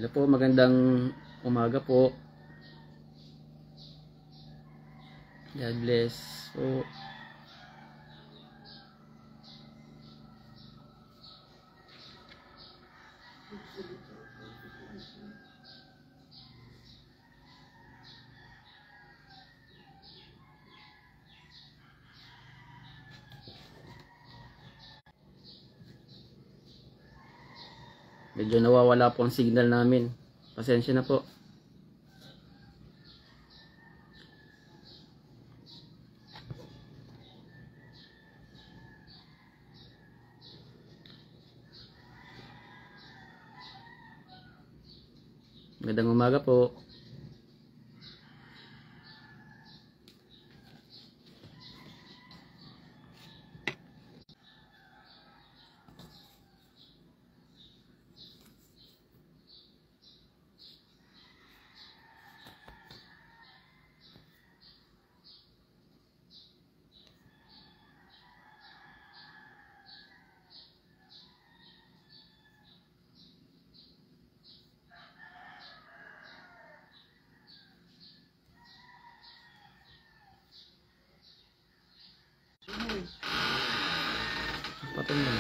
Hello po, magandang umaga po. God bless po. Medyo nawawala po ang signal namin. Pasensya na po. Magandang umaga po. Patay na.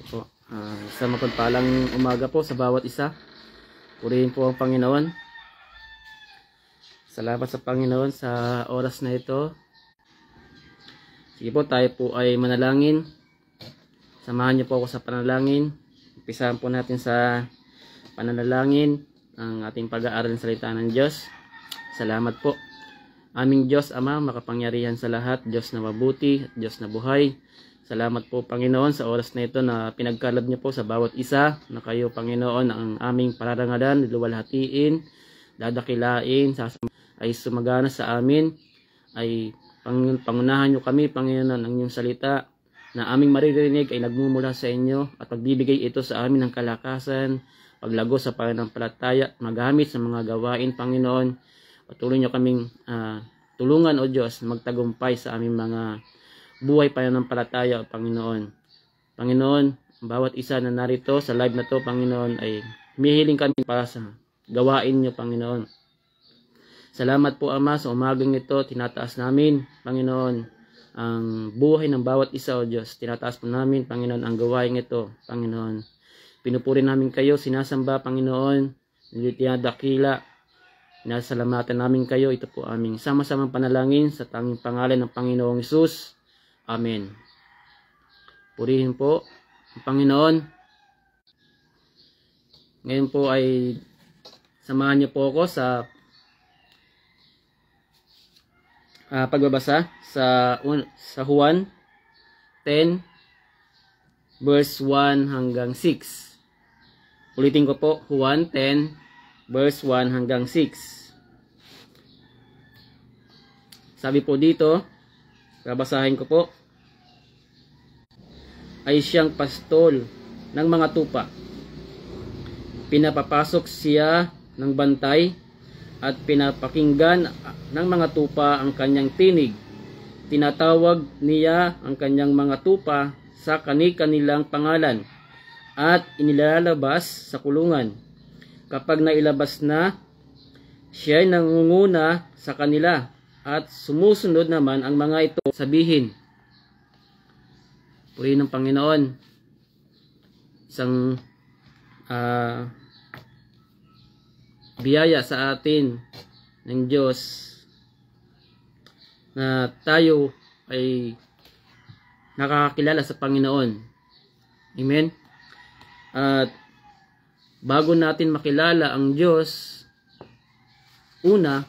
Po. Isang mapagpalang umaga po sa bawat isa. Purihin po ang Panginoon. Salamat sa Panginoon sa oras na ito. Sige po, tayo po ay manalangin. Samahan niyo po ako sa panalangin. Umpisahan po natin sa pananalangin ang ating pag-aaral ng salita ng Diyos. Salamat po. Aming Diyos Ama, makapangyarihan sa lahat, Diyos na mabuti, Diyos na buhay. Salamat po Panginoon sa oras na ito na pinagkalab niyo po sa bawat isa na kayo Panginoon ang aming pararangalan, niluwalhatiin, dadakilain, ay sumagana sa amin, ay pangunahan niyo kami Panginoon ang inyong salita na aming maririnig ay nagmumula sa inyo at pagbibigay ito sa amin ng kalakasan, paglago sa pananampalataya, magamit sa mga gawain Panginoon. Patuloy niyo kaming tulungan o Diyos na magtagumpay sa aming mga buhay pananampalataya, Panginoon. Panginoon, bawat isa na narito sa live na to, Panginoon, ay humihiling kami para sa gawain niyo, Panginoon. Salamat po, Ama, sa umagang ito. Tinataas namin, Panginoon, ang buhay ng bawat isa, O Diyos. Tinataas po namin, Panginoon, ang gawain ito, Panginoon. Pinupuri namin kayo, sinasamba, Panginoon, tinadakila. Nasalamatan namin kayo. Ito po aming sama-samang panalangin sa tanging pangalan ng Panginoong Hesus. Amen. Purihin po ang Panginoon. Ngayon po ay samahan niyo po ako sa pagbabasa sa Juan 10 verse 1 hanggang 6. Ulitin ko po, Juan 10 verse 1 hanggang 6. Sabi po dito, babasahin ko po, ay siyang pastol ng mga tupa. Pinapapasok siya ng bantay at pinapakinggan ng mga tupa ang kanyang tinig. Tinatawag niya ang kanyang mga tupa sa kani-kanilang pangalan at inilalabas sa kulungan. Kapag nailabas na, siya ay nangunguna sa kanila at sumusunod naman ang mga ito sabihin. Purihin ng Panginoon. Isang biyaya sa atin ng Diyos na tayo ay nakakakilala sa Panginoon. Amen? At bago natin makilala ang Diyos, una,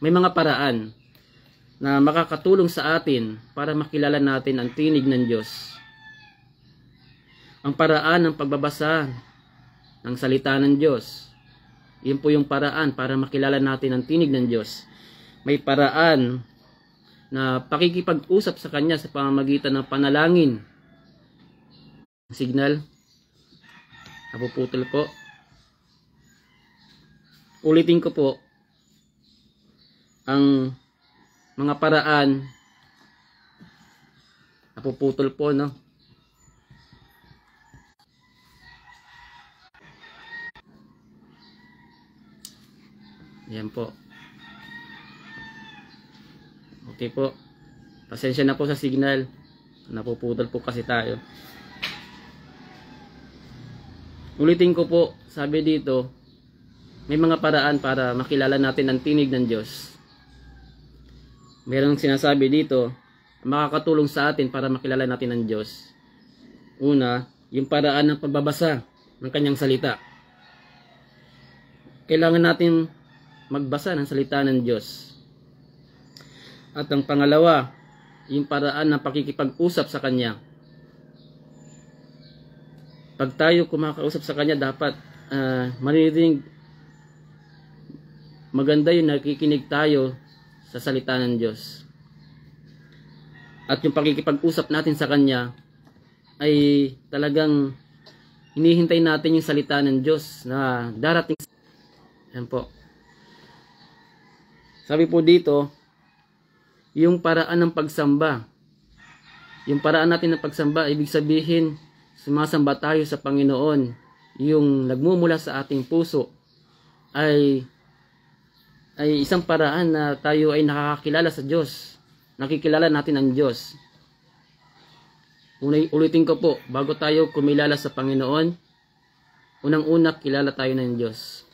may mga paraan na makakatulong sa atin para makilala natin ang tinig ng Diyos. Ang paraan ng pagbabasa ng salita ng Diyos. Yun po yung paraan para makilala natin ang tinig ng Diyos. May paraan na pakikipag-usap sa Kanya sa pamamagitan ng panalangin. Signal. Napuputol po. Ulitin ko po. Ang mga paraan. Napuputol po, no? Yan po. Okay po. Pasensya na po sa signal. Napuputol po kasi tayo. Ulitin ko po, sabi dito, may mga paraan para makilala natin ang tinig ng Diyos. Merong sinasabi dito, makakatulong sa atin para makilala natin ang Diyos. Una, yung paraan ng pagbabasa ng Kanyang salita. Kailangan natin magbasa ng salita ng Diyos. At ang pangalawa, yung paraan ng pakikipag-usap sa Kanya. Pag tayo kumakausap sa Kanya, dapat maririnig, maganda yung nakikinig tayo sa salita ng Diyos. At yung pakikipag-usap natin sa Kanya ay talagang hinihintay natin yung salita ng Diyos na darating. Yan po. Sabi po dito, yung paraan ng pagsamba. Yung paraan natin ng pagsamba, ibig sabihin, sumasamba tayo sa Panginoon. Yung nagmumula sa ating puso ay isang paraan na tayo ay nakakakilala sa Diyos. Nakikilala natin ang Diyos. Ulitin ko po, bago tayo kumilala sa Panginoon, unang-una kilala tayo ng Diyos.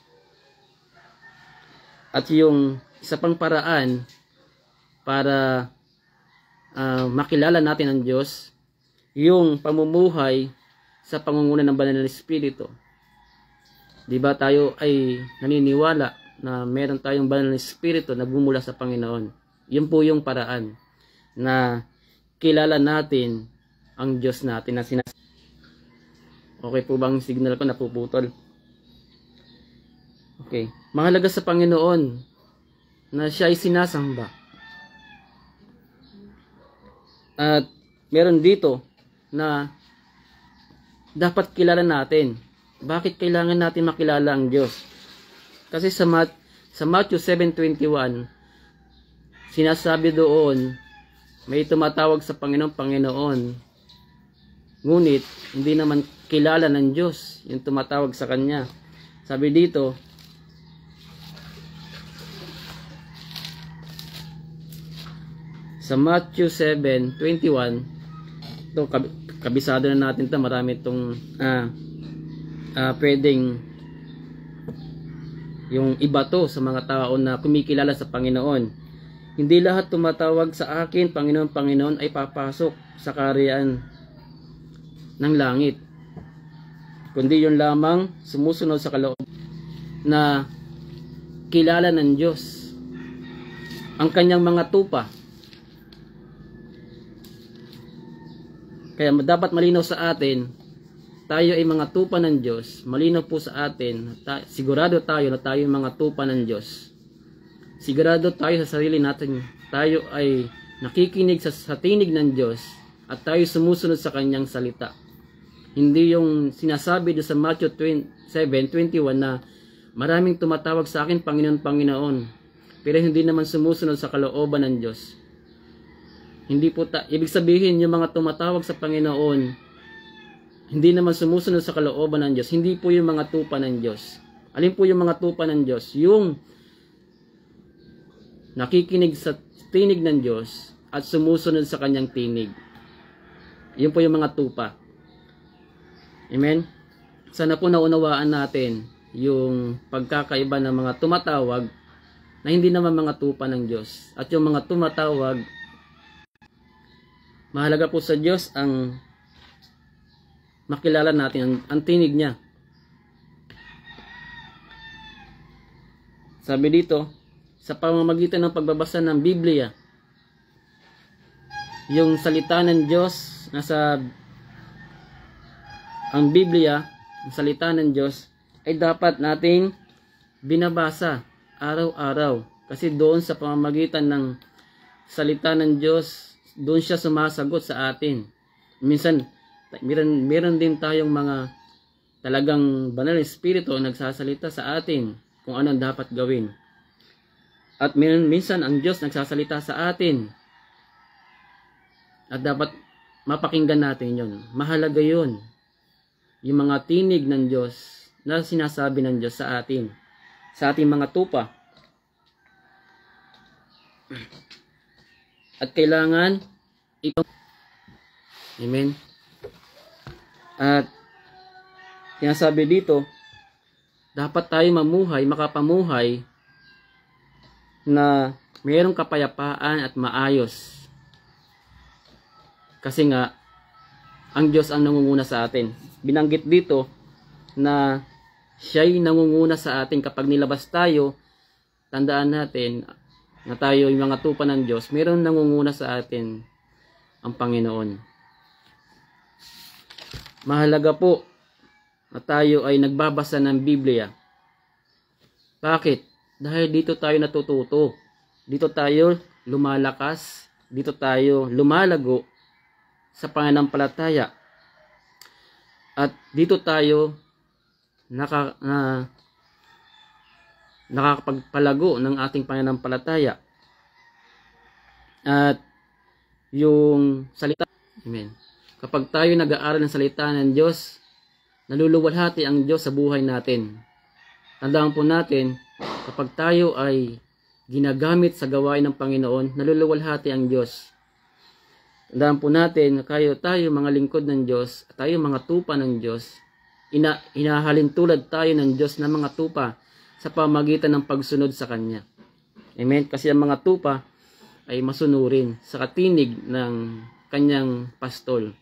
At yung isa pang paraan para makilala natin ang Diyos, yung pamumuhay sa pangunguna ng Banal na Espiritu. Diba tayo ay naniniwala na meron tayong Banal na Espiritu na bumula sa Panginoon. Yun po yung paraan na kilala natin ang Diyos natin na Okay po bang signal ko napuputol? Okay. Mahalaga sa Panginoon na siya ay sinasamba. At meron dito na dapat kilala natin. Bakit kailangan natin makilala ang Diyos? Kasi sa Matthew 7:21, sinasabi doon, may tumatawag sa Panginoon, Panginoon. Ngunit, hindi naman kilala ng Diyos yung tumatawag sa Kanya. Sabi dito, sa Matthew 7:21, ito, kabisado na natin ito, marami itong pwedeng yung iba to sa mga tao na kumikilala sa Panginoon. Hindi lahat tumatawag sa akin, Panginoon, Panginoon, ay papasok sa kaharian ng langit. Kundi yun lamang sumusunod sa kaloob na kilala ng Diyos ang Kanyang mga tupa. Kaya dapat malinaw sa atin, tayo ay mga tupa ng Diyos. Malinaw po sa atin, sigurado tayo na tayo ay mga tupa ng Diyos. Sigurado tayo sa sarili natin, tayo ay nakikinig sa tinig ng Diyos at tayo sumusunod sa Kanyang salita. Hindi yung sinasabi doon sa Matthew 7:21 na maraming tumatawag sa akin, Panginoon, Panginoon, pero hindi naman sumusunod sa kalooban ng Diyos. Hindi po ibig sabihin yung mga tumatawag sa Panginoon, hindi naman sumusunod sa kalooban ng Diyos. Hindi po yung mga tupa ng Diyos. Alin po yung mga tupa ng Diyos? Yung nakikinig sa tinig ng Diyos at sumusunod sa Kanyang tinig. Yun po yung mga tupa. Amen? Sana po naunawaan natin yung pagkakaiba ng mga tumatawag na hindi naman mga tupa ng Diyos. At yung mga tumatawag, mahalaga po sa Diyos ang makilala natin ang tinig niya. Sabi dito, sa pamamagitan ng pagbabasa ng Biblia, yung salita ng Diyos, ang Biblia, ang salita ng Diyos, ay dapat nating binabasa araw-araw. Kasi doon sa pamamagitan ng salita ng Diyos, doon siya sumasagot sa atin. Minsan, meron din tayong mga talagang banal na espiritu nagsasalita sa atin kung anong dapat gawin. At minsan ang Diyos nagsasalita sa atin. At dapat mapakinggan natin yon. Mahalaga yon. Yung mga tinig ng Diyos na sinasabi ng Diyos sa atin. Sa ating mga tupa. At kailangan ito. Amen. At sinasabi dito, dapat tayo makapamuhay na mayroong kapayapaan at maayos. Kasi nga, ang Diyos ang nangunguna sa atin. Binanggit dito na siya'y nangunguna sa atin kapag nilabas tayo. Tandaan natin na tayo yung mga tupa ng Diyos, mayroong nangunguna sa atin ang Panginoon. Mahalaga po na tayo ay nagbabasa ng Biblia. Bakit? Dahil dito tayo natututo. Dito tayo lumalakas. Dito tayo lumalago sa pananampalataya. At dito tayo nakakapagpalago ng ating pananampalataya. At yung salita, amen. Kapag tayo nag-aaral ng salita ng Diyos, naluluwalhati ang Diyos sa buhay natin. Tandaan po natin, kapag tayo ay ginagamit sa gawain ng Panginoon, naluluwalhati ang Diyos. Tandaan po natin, tayo mga lingkod ng Diyos, tayo mga tupa ng Diyos, hinahalin tulad tayo ng Diyos na mga tupa sa pamagitan ng pagsunod sa Kanya. Amen? Kasi ang mga tupa ay masunurin sa katinig ng Kanyang pastol.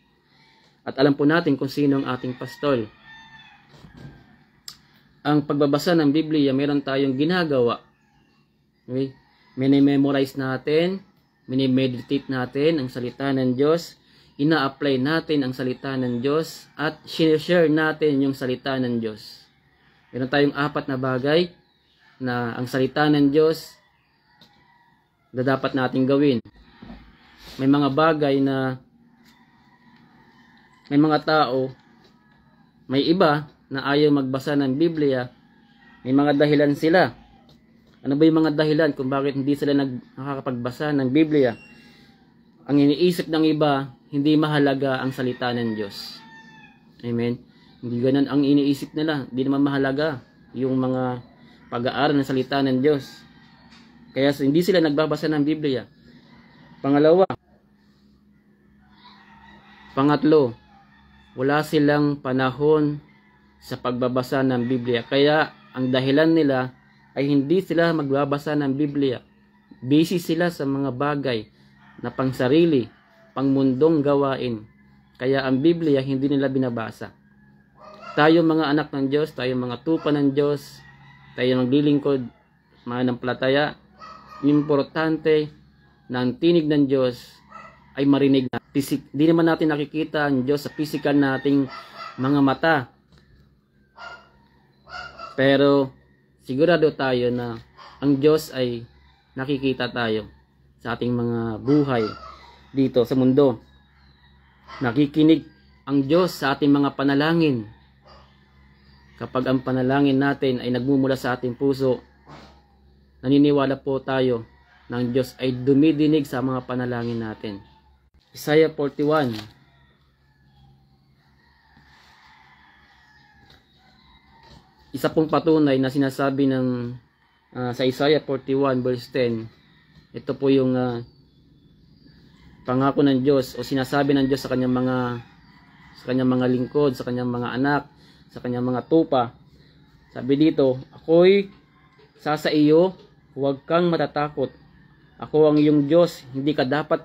At alam po natin kung sino ang ating pastol. Ang pagbabasa ng Biblia, meron tayong ginagawa. Okay? Minimemorize natin, minimeditate natin ang salita ng Diyos, ina-apply natin ang salita ng Diyos, at share natin yung salita ng Diyos. Meron tayong 4 na bagay na ang salita ng Diyos na dapat nating gawin. May mga bagay na may mga tao, may iba na ayaw magbasa ng Biblia, may mga dahilan sila. Ano ba yung mga dahilan kung bakit hindi sila nakakapagbasa ng Biblia? Ang iniisip ng iba, hindi mahalaga ang salita ng Diyos. Amen? Hindi ganun ang iniisip nila. Hindi naman mahalaga yung mga pag-aaral ng salita ng Diyos. Kaya hindi sila nagbabasa ng Biblia. Pangatlo, wala silang panahon sa pagbabasa ng Biblia. Kaya ang dahilan nila ay hindi sila magbabasa ng Biblia. Busy sila sa mga bagay na pangsarili, pangmundong gawain. Kaya ang Biblia hindi nila binabasa. Tayo mga anak ng Diyos, tayo mga tupa ng Diyos, tayo naglilingkod, mananampalataya, importante na ang tinig ng Diyos ay marinig na. Hindi naman natin nakikita ang Diyos sa physical nating mga mata. Pero sigurado tayo na ang Diyos ay nakikita tayo sa ating mga buhay dito sa mundo. Nakikinig ang Diyos sa ating mga panalangin. Kapag ang panalangin natin ay nagmumula sa ating puso, naniniwala po tayo na ang Diyos ay dumidinig sa mga panalangin natin. Isaiah 41. Isa pong patunay na sinasabi sa Isaiah 41 verse 10. Ito po yung pangako ng Diyos o sinasabi ng Diyos sa kanyang mga lingkod, sa kanyang mga anak, sa kanyang mga tupa. Sabi dito, ako'y sa iyo, huwag kang matatakot. Ako ang iyong Diyos, hindi ka dapat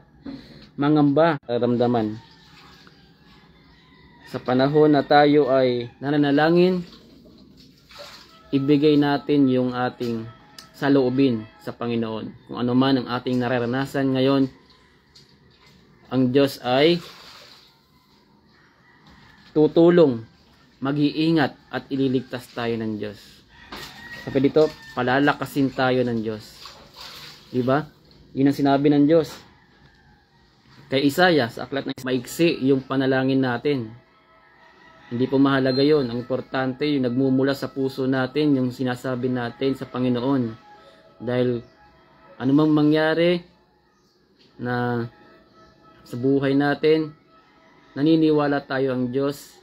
mangamba. Ramdaman. Sa panahon na tayo ay nananalangin, ibigay natin yung ating saloobin sa Panginoon. Kung ano man ang ating nararanasan ngayon, ang Diyos ay tutulong, mag-iingat at ililigtas tayo ng Diyos. Sabi dito, palalakasin tayo ng Diyos. Diba? Yun ang sinabi ng Diyos kay Isaiah sa aklat ng maigsi yung panalangin natin. Hindi po mahalaga yun. Ang importante yung nagmumula sa puso natin, yung sinasabi natin sa Panginoon. Dahil anumang mangyari na sa buhay natin, naniniwala tayo ang Diyos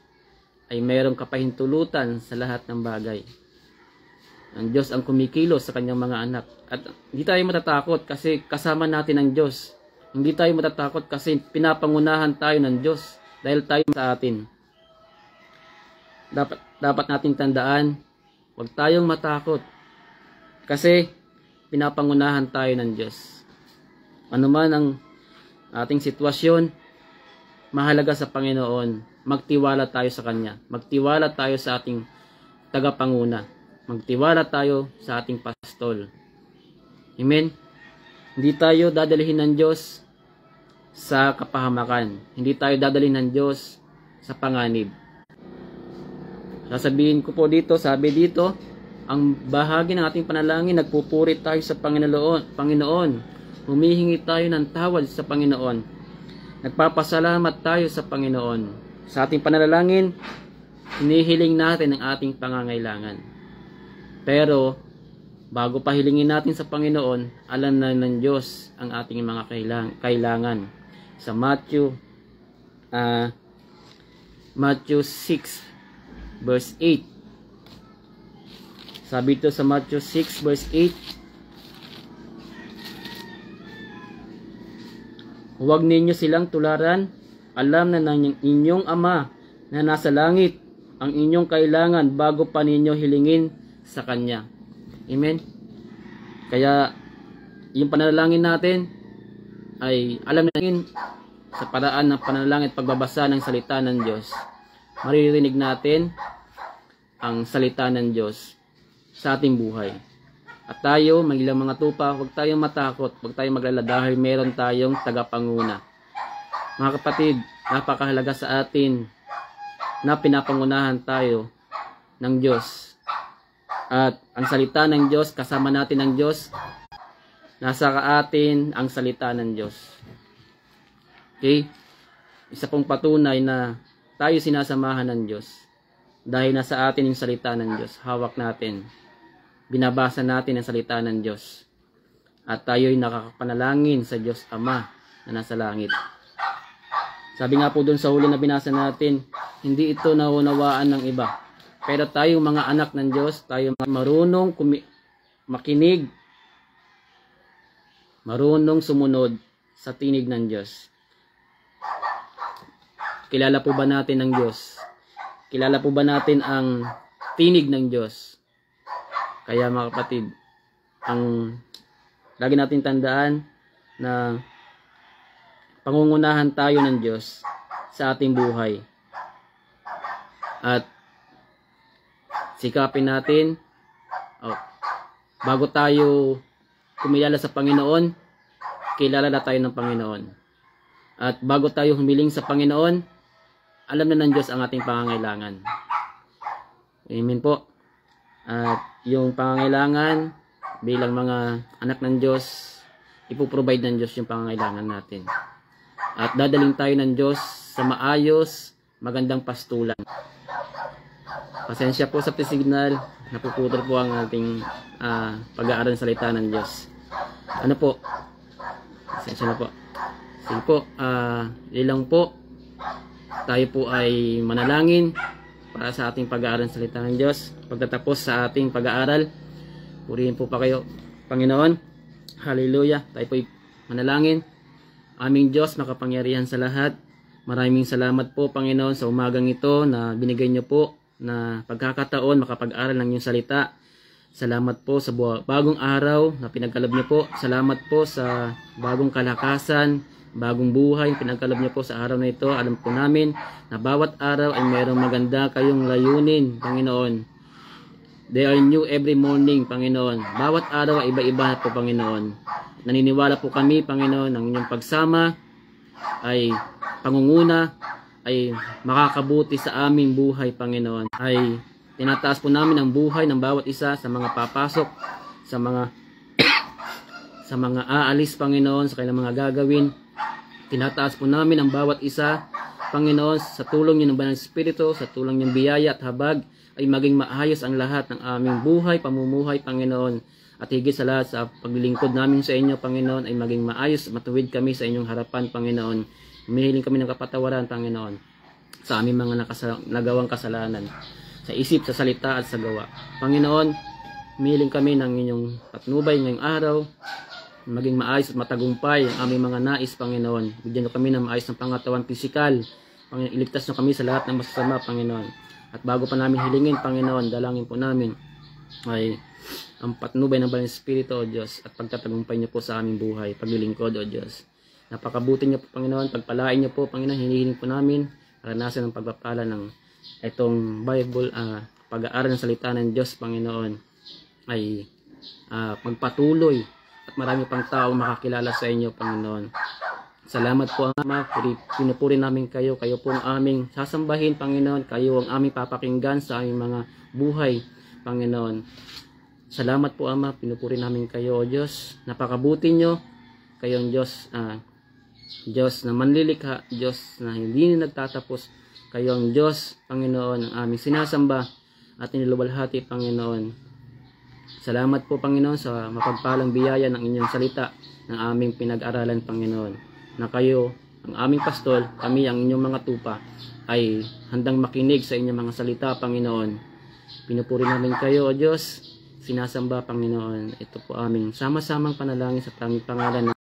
ay mayroong kapahintulutan sa lahat ng bagay. Ang Diyos ang kumikilos sa kanyang mga anak. At hindi tayo matatakot kasi kasama natin ang Diyos. Hindi tayo matatakot kasi pinapangunahan tayo ng Diyos dahil tayo sa atin. Dapat nating tandaan, huwag tayong matakot kasi pinapangunahan tayo ng Diyos. Ano man ang ating sitwasyon, mahalaga sa Panginoon, magtiwala tayo sa Kanya. Magtiwala tayo sa ating tagapanguna. Magtiwala tayo sa ating pastol. Amen? Hindi tayo dadalhin ng Diyos sa kapahamakan. Hindi tayo dadalhin ng Diyos sa panganib. Sasabihin ko po dito, sabi dito, ang bahagi ng ating panalangin, nagpupuri tayo sa Panginoon. Humihingi tayo ng tawad sa Panginoon. Nagpapasalamat tayo sa Panginoon. Sa ating panalangin, hinihiling natin ang ating pangangailangan. Pero, bago pa hilingin natin sa Panginoon, alam na ng Diyos ang ating mga kailangan. Sa Matthew 6 verse 8. Sabi ito sa Matthew 6 verse 8, huwag ninyo silang tularan, alam na ng inyong Ama na nasa langit ang inyong kailangan bago pa ninyo hilingin sa Kanya. Amen? Kaya, yung panalangin natin ay alam natin sa paraan ng panalangin at pagbabasa ng salita ng Diyos. Maririnig natin ang salita ng Diyos sa ating buhay. At tayo, magilang mga tupa, huwag tayong matakot, huwag tayong maglala dahil meron tayong tagapanguna. Mga kapatid, napakahalaga sa atin na pinapangunahan tayo ng Diyos. At ang salita ng Diyos, kasama natin ang Diyos, nasa atin ang salita ng Diyos. Okay? Isa pong patunay na tayo sinasamahan ng Diyos. Dahil nasa atin yung salita ng Diyos, hawak natin. Binabasa natin ang salita ng Diyos. At tayo'y nakakapanalangin sa Diyos Ama na nasa langit. Sabi nga po dun sa huli na binasa natin, hindi ito naunawaan ng iba. Pero tayong mga anak ng Diyos, tayo marunong makinig, marunong sumunod sa tinig ng Diyos. Kilala po ba natin ang Diyos? Kilala po ba natin ang tinig ng Diyos? Kaya mga kapatid, ang lagi natin tandaan na pangungunahan tayo ng Diyos sa ating buhay. At sikapin natin, bago tayo kumilala sa Panginoon, kilala na tayo ng Panginoon. At bago tayo humiling sa Panginoon, alam na ng Diyos ang ating pangangailangan. Amen po. At yung pangangailangan bilang mga anak ng Diyos, ipoprovide ng Diyos yung pangangailangan natin. At dadaling tayo ng Diyos sa maayos, magandang pastulan. Pasensya po sa signal, napuputol po ang ating pag-aaral ng salita ng Diyos. Ano po? Pasensya na po. Sige po, ilang po. Tayo po ay manalangin para sa ating pag-aaral ng salita ng Diyos. Pagtatapos sa ating pag-aaral, purihin po pa kayo, Panginoon. Hallelujah. Tayo po ay manalangin. Aming Diyos, makapangyarihan sa lahat. Maraming salamat po, Panginoon, sa umagang ito na binigay niyo po na pagkakataon makapag-aral ng iyong salita. Salamat po sa bagong araw na pinagkaloob niyo po. Salamat po sa bagong kalakasan, bagong buhay pinagkaloob niyo po sa araw na ito. Alam po namin na bawat araw ay mayroong maganda kayong layunin, Panginoon. They are new every morning, Panginoon. Bawat araw ay iba-iba po, Panginoon. Naniniwala po kami, Panginoon, ng inyong pagsama ay pangunguna ay makakabuti sa aming buhay, Panginoon. Ay tinataas po namin ang buhay ng bawat isa sa mga papasok, sa mga sa mga aalis, Panginoon, sa kanilang mga gagawin. Tinataas po namin ang bawat isa, Panginoon, sa tulong niyo ng Banal na Espiritu, sa tulong niyong biyaya at habag, ay maging maayos ang lahat ng aming buhay, pamumuhay, Panginoon. At higit sa lahat sa paglilingkod namin sa inyo, Panginoon, ay maging maayos at matuwid kami sa inyong harapan, Panginoon. Humihiling kami ng kapatawaran, Panginoon, sa aming mga nagawang kasalanan, sa isip, sa salita at sa gawa. Panginoon, humihiling kami ng inyong patnubay ngayong araw, maging maayos at matagumpay ang aming mga nais, Panginoon. Bigyan nyo kami ng maayos ng pangatawan pisikal. Panginoon, iligtas nyo kami sa lahat ng masasama, Panginoon. At bago pa namin hilingin, Panginoon, dalangin po namin ay ang patnubay ng Banal na Espiritu, O Diyos, at pagtatagumpay niyo po sa aming buhay, paglilingkod, O Diyos. Napakabuti niyo po, Panginoon, pagpalain niyo po, Panginoon, hinihiling po namin, karanasan ng pagpapala ng itong Bible, pag-aaral ng salita ng Diyos, Panginoon, ay magpatuloy at marami pang tao makakilala sa inyo, Panginoon. Salamat po, Ama. Pinupuri namin kayo. Kayo po ang aming sasambahin, Panginoon. Kayo ang aming papakinggan sa aming mga buhay, Panginoon. Salamat po, Ama. Pinupuri namin kayo, O Diyos. Napakabuti nyo. Kayo ang Diyos, Diyos na manlilikha, Diyos na hindi nagtatapos. Kayo ang Diyos, Panginoon, ang aming sinasamba at niluwalhati, Panginoon. Salamat po, Panginoon, sa mapagpalang biyaya ng inyong salita ng aming pinag-aralan, Panginoon. Na kayo, ang aming pastol, kami ang inyong mga tupa, ay handang makinig sa inyong mga salita, Panginoon. Pinupuri namin kayo, O Diyos. Sinasamba, Panginoon. Ito po aming sama-samang panalangin sa tanging pangalan